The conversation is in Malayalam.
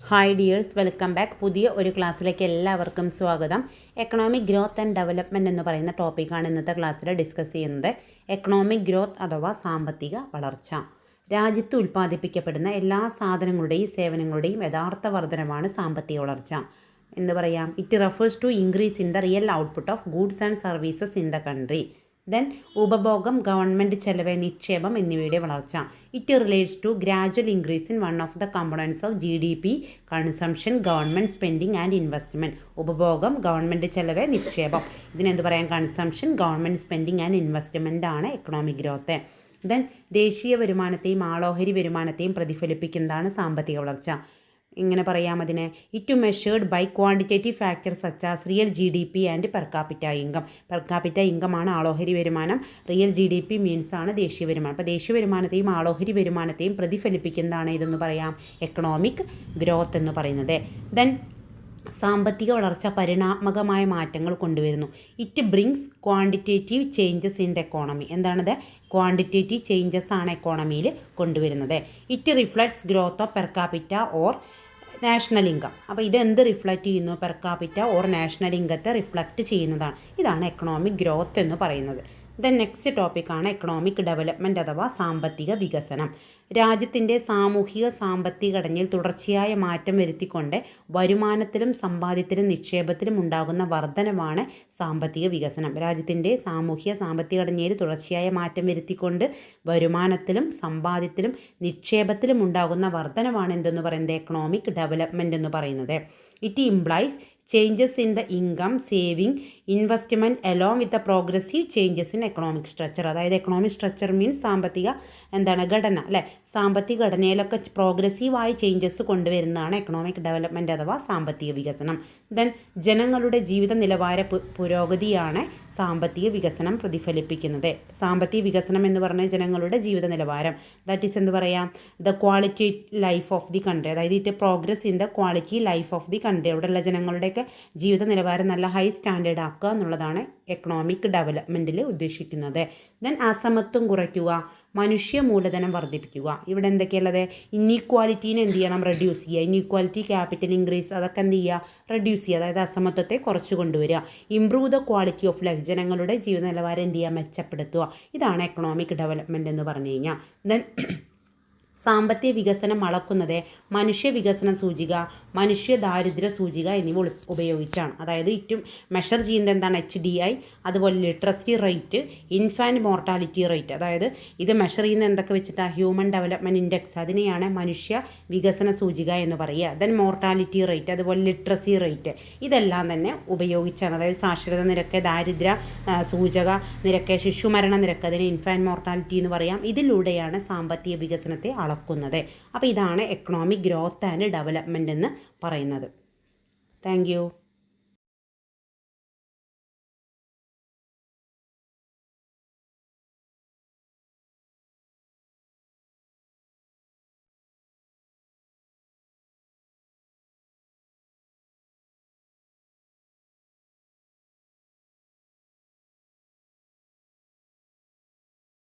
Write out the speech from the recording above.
Hi dears, welcome back. പുതിയ ഒരു ക്ലാസ്സിലേക്ക് എല്ലാവർക്കും സ്വാഗതം. എക്കണോമിക് ഗ്രോത്ത് ആൻഡ് ഡെവലപ്മെൻറ്റ് എന്ന് പറയുന്ന ടോപ്പിക്കാണ് ഇന്നത്തെ ക്ലാസ്സിൽ ഡിസ്കസ് ചെയ്യുന്നത്. എക്കണോമിക് ഗ്രോത്ത് അഥവാ സാമ്പത്തിക വളർച്ച. രാജ്യത്ത് ഉൽപ്പാദിപ്പിക്കപ്പെടുന്ന എല്ലാ സാധനങ്ങളുടെയും സേവനങ്ങളുടെയും യഥാർത്ഥ വർധനമാണ് സാമ്പത്തിക വളർച്ച എന്ന് പറയാം. It refers to increase in the real output of goods and services in the country. Then ഉപഭോഗം, ഗവൺമെൻറ് ചെലവ്, നിക്ഷേപം എന്നിവയുടെ വളർച്ച. It relates to gradual increase in one of the components of GDP, consumption, government spending and investment. ഉപഭോഗം, ഗവൺമെൻറ് ചെലവ്, നിക്ഷേപം. ഇതിനെന്ത് പറയാം? Consumption, government spending and investment ആണ് എക്കണോമിക് ഗ്രോത്ത്. ദെൻ ദേശീയ വരുമാനത്തെയും ആളോഹരി വരുമാനത്തെയും പ്രതിഫലിപ്പിക്കുന്നതാണ് സാമ്പത്തിക വളർച്ച. ഇങ്ങനെ പറയാം അതിനെ. It measured by quantitative factors such as real GDP and per capita income. Per capita income ആണ് ആളോഹരി വരുമാനം. റിയൽ GDP മീൻസ് ആണ് ദേശീയ വരുമാനം. അപ്പോൾ ദേശീയ വരുമാനത്തെയും ആളോഹരി വരുമാനത്തെയും പ്രതിഫലിപ്പിക്കുന്നതാണ് ഇതെന്ന് പറയാം എക്കണോമിക് ഗ്രോത്ത് എന്ന് പറയുന്നത്. ദെൻ സാമ്പത്തിക വളർച്ച പരിണാത്മകമായ മാറ്റങ്ങൾ കൊണ്ടുവരുന്നു. It brings quantitative changes in the economy. എന്താണത്? ക്വാണ്ടിറ്റേറ്റീവ് ചേഞ്ചസ് ആണ് എക്കോണമിയിൽ കൊണ്ടുവരുന്നത്. It reflects growth of per capita or national income. അപ്പോൾ ഇതെന്ത് റിഫ്ലക്റ്റ് ചെയ്യുന്നു? പെർ കാപ്പിറ്റ ഓർ നാഷണൽ ഇൻകത്തെ റിഫ്ലക്റ്റ് ചെയ്യുന്നതാണ്. ഇതാണ് എക്കണോമിക് ഗ്രോത്ത് എന്ന് പറയുന്നത്. ദെൻ നെക്സ്റ്റ് ടോപ്പിക്കാണ് എക്കണോമിക് ഡെവലപ്മെൻറ്റ് അഥവാ സാമ്പത്തിക വികസനം. രാജ്യത്തിൻ്റെ സാമൂഹിക സാമ്പത്തിക ഘടനയിൽ തുടർച്ചയായ മാറ്റം വരുത്തിക്കൊണ്ട് വരുമാനത്തിലും സമ്പാദ്യത്തിലും നിക്ഷേപത്തിലും ഉണ്ടാകുന്ന വർധനവാണ് സാമ്പത്തിക വികസനം. രാജ്യത്തിൻ്റെ സാമൂഹിക സാമ്പത്തിക ഘടനയിൽ തുടർച്ചയായ മാറ്റം വരുത്തിക്കൊണ്ട് വരുമാനത്തിലും സമ്പാദ്യത്തിലും നിക്ഷേപത്തിലും ഉണ്ടാകുന്ന വർധനവാണ് എന്തെന്ന് പറയുന്നത്? എക്കണോമിക് ഡെവലപ്മെൻറ്റ് എന്ന് പറയുന്നത്. It implies changes in the income, saving, investment along with the progressive changes in economic structure. അതായത് എക്കണോമിക് സ്ട്രക്ചർ മീൻസ് സാമ്പത്തിക ഘടന അല്ലേ? സാമ്പത്തിക ഘടനയിലൊക്കെ പ്രോഗ്രസീവായ ചേഞ്ചസ് കൊണ്ടുവരുന്നതാണ് എക്കണോമിക് ഡെവലപ്മെൻറ്റ് അഥവാ സാമ്പത്തിക വികസനം. ദെൻ ജനങ്ങളുടെ ജീവിത നിലവാര പുരോഗതിയാണ് സാമ്പത്തിക വികസനം പ്രതിഫലിപ്പിക്കുന്നത്. സാമ്പത്തിക വികസനം എന്ന് പറഞ്ഞാൽ ജനങ്ങളുടെ ജീവിത നിലവാരം. ദാറ്റ് ഈസ് എന്ത് പറയാം? The quality life of the country. അതായത് it progress in the quality life of the country. അവിടെയുള്ള ജനങ്ങളുടെയൊക്കെ ജീവിത നിലവാരം നല്ല ഹൈ സ്റ്റാൻഡേർഡ് ആക്കുക എന്നുള്ളതാണ് എക്കണോമിക് ഡെവലപ്മെൻറ്റിൽ ഉദ്ദേശിക്കുന്നത്. ദെൻ അസമത്വം കുറയ്ക്കുക, മനുഷ്യ മൂലധനം വർദ്ധിപ്പിക്കുക. ഇവിടെ എന്തൊക്കെയുള്ളത്? ഇന്നീക്വാലിറ്റീനെ എന്ത് ചെയ്യണം? റെഡ്യൂസ് ചെയ്യുക. ഇന്നീക്വാലിറ്റി, ക്യാപിറ്റൽ ഇൻക്രീസ്, അതൊക്കെ എന്ത് ചെയ്യുക? റെഡ്യൂസ് ചെയ്യുക. അതായത് അസമത്വത്തെ കുറച്ച് കൊണ്ടുവരിക. Improve the quality of life. ജനങ്ങളുടെ ജീവിത നിലവാരം എന്ത് ചെയ്യുക? മെച്ചപ്പെടുത്തുക. ഇതാണ് എക്കണോമിക് ഡെവലപ്മെൻറ്റ് എന്ന് പറഞ്ഞു കഴിഞ്ഞാൽ. ദെൻ സാമ്പത്തിക വികസനം അളക്കുന്നത് മനുഷ്യ വികസന സൂചിക, മനുഷ്യ ദാരിദ്ര്യ സൂചിക എന്നിവ ഉപയോഗിച്ചാണ്. അതായത് ഇറ്റും മെഷർ ചെയ്യുന്നത് എന്താണ്? HDI, അതുപോലെ literacy rate, infant mortality rate. അതായത് ഇത് മെഷർ ചെയ്യുന്നത് എന്തൊക്കെ വെച്ചിട്ടാണ്? ഹ്യൂമൻ ഡെവലപ്മെൻറ്റ് ഇൻഡെക്സ്, അതിനെയാണ് മനുഷ്യ വികസന സൂചിക എന്ന് പറയുക. ദെൻ മോർട്ടാലിറ്റി റേറ്റ്, അതുപോലെ ലിറ്ററസി റേറ്റ്, ഇതെല്ലാം തന്നെ ഉപയോഗിച്ചാണ്. അതായത് സാക്ഷരത നിരക്ക്, ദാരിദ്ര്യ സൂചക നിരക്ക്, ശിശുമരണ നിരക്ക്, അതിന് ഇൻഫാൻറ്റ് മോർട്ടാലിറ്റി എന്ന് പറയാം. ഇതിലൂടെയാണ് സാമ്പത്തിക വികസനത്തെ അളക്കുന്നത്. അപ്പോൾ ഇതാണ് എക്കണോമിക് ഗ്രോത്ത് ആൻഡ് ഡെവലപ്മെൻറ്റ് എന്ന് പറയുന്നത്. Thank you.